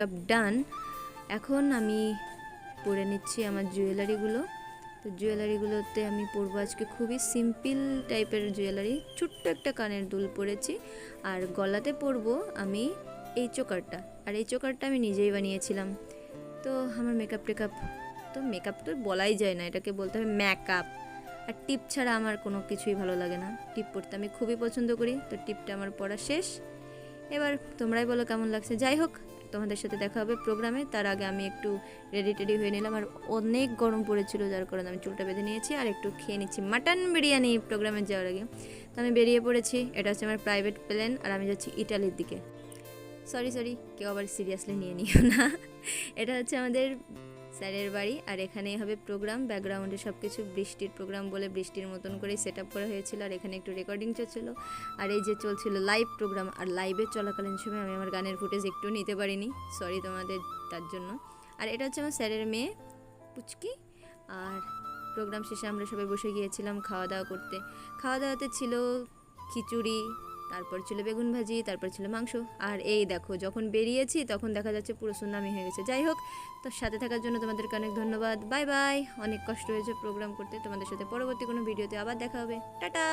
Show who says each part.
Speaker 1: Makeup ডান। এখন আমি পরে নিচ্ছি আমার জুয়েলারিগুলো। তো জুয়েলারিগুলোতে আমি পরবো আজকে খুবই সিম্পল টাইপের জুয়েলারি। ছোট্ট একটা কানের দুল পরেছি, আর গলাতে পরবো আমি এই চোকারটা। আর এই চোকারটা আমি নিজেই বানিয়েছিলাম। তো আমার মেকআপ তো বলাই যায় না, এটাকে বলতে হবে মেকআপ। আর টিপ ছাড়া আমার কোনো কিছুই ভালো লাগে না। টিপ পরতে আমি খুবই পছন্দ করি। তো টিপটা আমার পরা শেষ। এবার তোমরাই বলো কেমন লাগছে। যাই হোক, তোমাদের সাথে দেখা হবে প্রোগ্রামে। তার আগে আমি একটু রেডি হয়ে নিলাম। আর অনেক গরম পড়েছিল, যার কারণে আমি চুলটা বেঁধে নিয়েছি আর একটু খেয়ে নিচ্ছি মাটন বিরিয়ানি প্রোগ্রামে যাওয়ার আগে। তো আমি বেরিয়ে পড়েছি। এটা হচ্ছে আমার প্রাইভেট প্লেন, আর আমি যাচ্ছি ইটালির দিকে। সরি, কেউ আবার সিরিয়াসলি নিয়ে নিও না। এটা হচ্ছে আমাদের স্যারের বাড়ি, আর এখানেই হবে প্রোগ্রাম। ব্যাকগ্রাউন্ডে সব কিছু বৃষ্টির প্রোগ্রাম বলে বৃষ্টির মতন করেই সেট আপ করা হয়েছিল। আর এখানে একটু রেকর্ডিং চলছিল, আর এই যে চলছিল লাইভ প্রোগ্রাম। আর লাইভে চলাকালীন সময় আমি আমার গানের ফুটেজ একটু নিতে পারিনি, সরি তোমাদের তার জন্য। আর এটা হচ্ছে আমার স্যারের মেয়ে পুচকি। আর প্রোগ্রাম শেষে আমরা সবাই বসে গিয়েছিলাম খাওয়া দাওয়া করতে। খাওয়া দাওয়াতে ছিল খিচুড়ি, তারপর ছিল বেগুন ভাজি, তারপর ছিল মাংস। আর এই দেখো, যখন বেরিয়েছি তখন দেখা যাচ্ছে পুরো সুনামি হয়ে গেছে। যাই হোক, তো সাথে থাকার জন্য তোমাদেরকে অনেক ধন্যবাদ। Bye bye. অনেক কষ্ট হয়েছে প্রোগ্রাম করতে। তোমাদের সাথে পরবর্তী কোনো ভিডিওতে আবার দেখা হবে। টাটা।